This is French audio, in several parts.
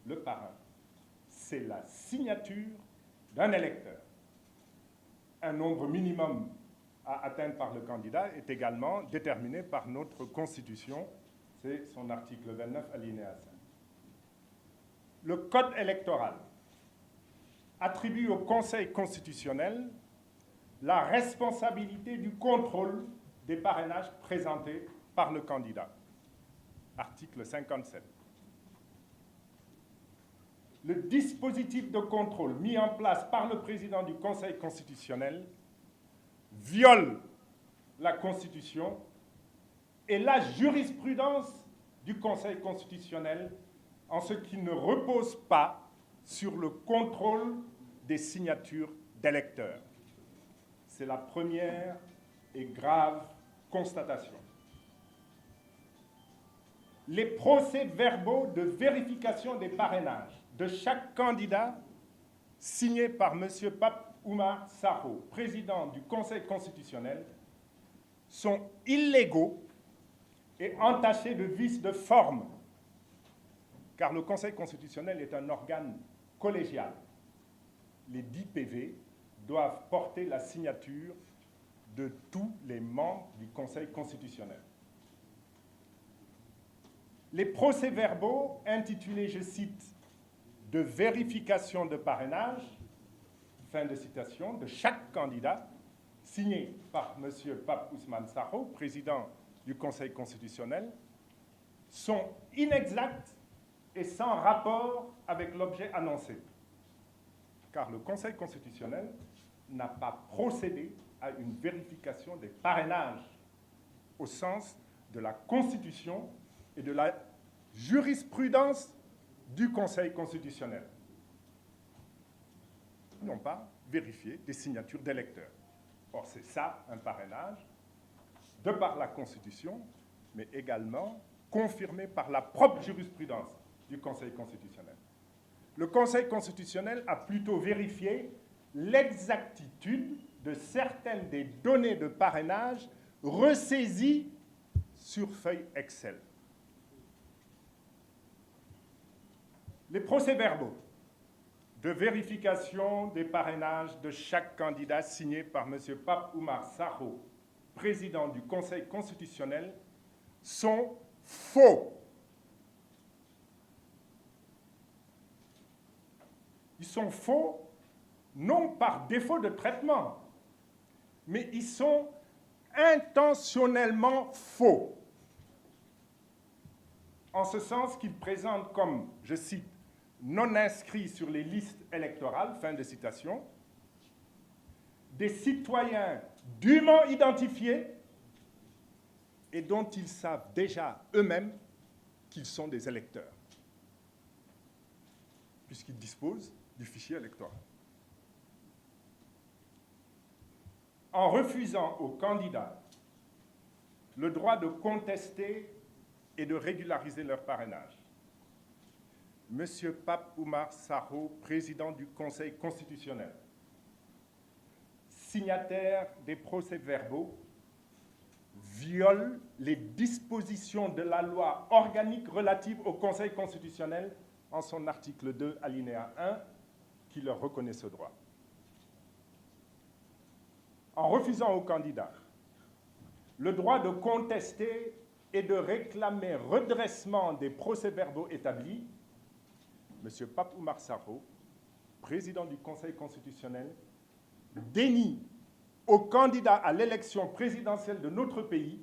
le parrain, c'est la signature d'un électeur. Un nombre minimum à atteindre par le candidat est également déterminé par notre Constitution, c'est son article 29, alinéa 5. Le Code électoral attribue au Conseil constitutionnel la responsabilité du contrôle des parrainages présentés par le candidat. Article 57. Le dispositif de contrôle mis en place par le président du Conseil constitutionnel viole la Constitution et la jurisprudence du Conseil constitutionnel en ce qui ne repose pas sur le contrôle des signatures d'électeurs. C'est la première et grave constatation. Les procès-verbaux de vérification des parrainages de chaque candidat signés par M. Pape Oumar Sarr, président du Conseil constitutionnel, sont illégaux et entachés de vices de forme, car le Conseil constitutionnel est un organe collégial. Les 10 PV doivent porter la signature de tous les membres du Conseil constitutionnel. Les procès-verbaux intitulés, je cite, « de vérification de parrainage », fin de citation, de chaque candidat, signé par M. Pape Ousmane Sarr, président du Conseil constitutionnel, sont inexacts et sans rapport avec l'objet annoncé, car le Conseil constitutionnel n'a pas procédé à une vérification des parrainages au sens de la Constitution et de la jurisprudence du Conseil constitutionnel. Ils n'ont pas vérifié des signatures d'électeurs. Or, c'est ça un parrainage, de par la Constitution, mais également confirmé par la propre jurisprudence du Conseil constitutionnel. Le Conseil constitutionnel a plutôt vérifié l'exactitude de certaines des données de parrainage ressaisies sur feuille Excel. Les procès-verbaux de vérification des parrainages de chaque candidat signés par M. Pape Oumar Sarr, président du Conseil constitutionnel, sont faux. Ils sont faux, non par défaut de traitement, mais ils sont intentionnellement faux, en ce sens qu'ils présentent comme, je cite, non inscrits sur les listes électorales, fin de citation, des citoyens dûment identifiés et dont ils savent déjà eux-mêmes qu'ils sont des électeurs, puisqu'ils disposent du fichier électoral. En refusant aux candidats le droit de contester et de régulariser leur parrainage, M. Pape Oumar Sarr, président du Conseil constitutionnel, signataire des procès-verbaux, viole les dispositions de la loi organique relative au Conseil constitutionnel en son article 2, alinéa 1, qui leur reconnaît ce droit. En refusant aux candidats le droit de contester et de réclamer redressement des procès-verbaux établis, M. Pape Oumar Sarr, président du Conseil constitutionnel, dénie aux candidats à l'élection présidentielle de notre pays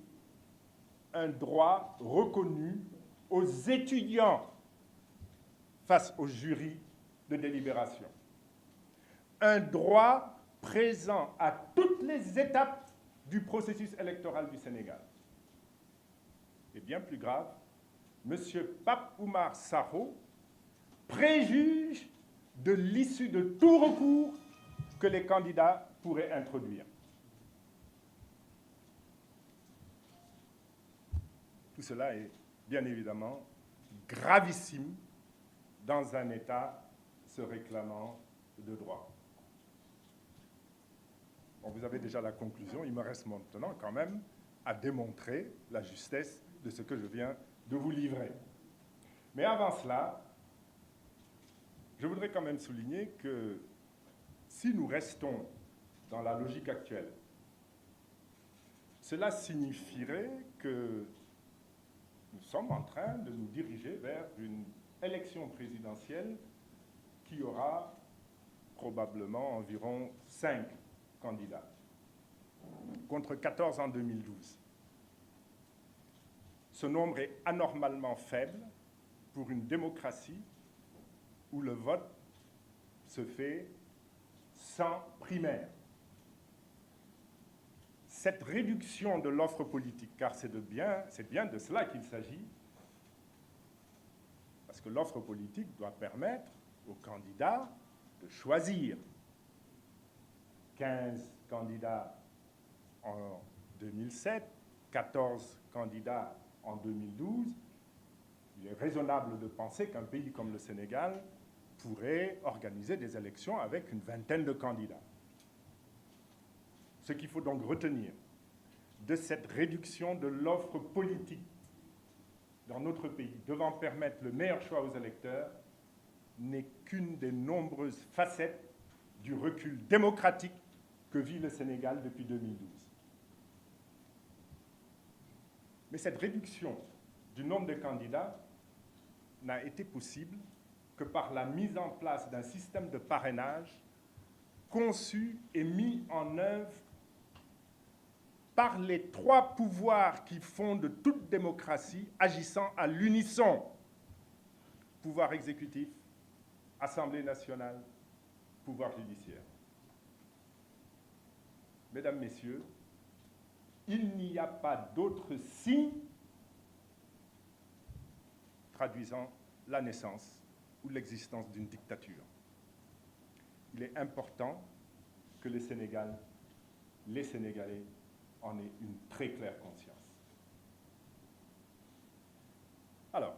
un droit reconnu aux étudiants face au jury de délibération. Un droit présent à toutes les étapes du processus électoral du Sénégal. Et bien plus grave, M. Pape Oumar Sarr préjuge de l'issue de tout recours que les candidats pourraient introduire. Tout cela est bien évidemment gravissime dans un État se réclamant de droit. Bon, vous avez déjà la conclusion, il me reste maintenant quand même à démontrer la justesse de ce que je viens de vous livrer. Mais avant cela, je voudrais quand même souligner que si nous restons dans la logique actuelle, cela signifierait que nous sommes en train de nous diriger vers une élection présidentielle qui aura probablement environ 5 candidats, contre 14 en 2012. Ce nombre est anormalement faible pour une démocratie où le vote se fait sans primaire. Cette réduction de l'offre politique, car c'est bien de cela qu'il s'agit, parce que l'offre politique doit permettre aux candidats de choisir. 15 candidats en 2007, 14 candidats en 2012. Il est raisonnable de penser qu'un pays comme le Sénégal pourrait organiser des élections avec une vingtaine de candidats. Ce qu'il faut donc retenir de cette réduction de l'offre politique dans notre pays, devant permettre le meilleur choix aux électeurs, n'est qu'une des nombreuses facettes du recul démocratique que vit le Sénégal depuis 2012. Mais cette réduction du nombre de candidats n'a été possible que par la mise en place d'un système de parrainage conçu et mis en œuvre par les 3 pouvoirs qui fondent toute démocratie agissant à l'unisson. Pouvoir exécutif, Assemblée nationale, pouvoir judiciaire. Mesdames, Messieurs, il n'y a pas d'autre signe traduisant la naissance ou l'existence d'une dictature. Il est important que les Sénégalais en aient une très claire conscience. Alors,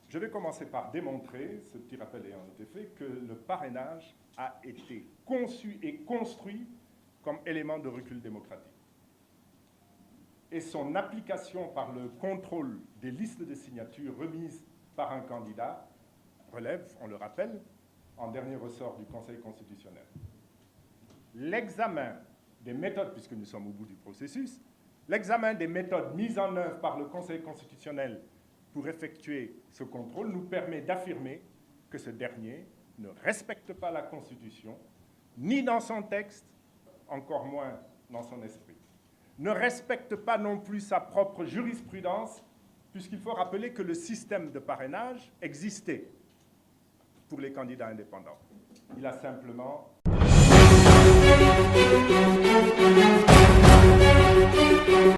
je vais commencer par démontrer, ce petit rappel ayant été fait, que le parrainage a été conçu et construit comme élément de recul démocratique. Et son application par le contrôle des listes de signatures remises par un candidat relève, on le rappelle, en dernier ressort du Conseil constitutionnel. L'examen des méthodes, puisque nous sommes au bout du processus, l'examen des méthodes mises en œuvre par le Conseil constitutionnel pour effectuer ce contrôle nous permet d'affirmer que ce dernier ne respecte pas la Constitution, ni dans son texte, encore moins dans son esprit. Ne respecte pas non plus sa propre jurisprudence, puisqu'il faut rappeler que le système de parrainage existait pour les candidats indépendants. Il a simplement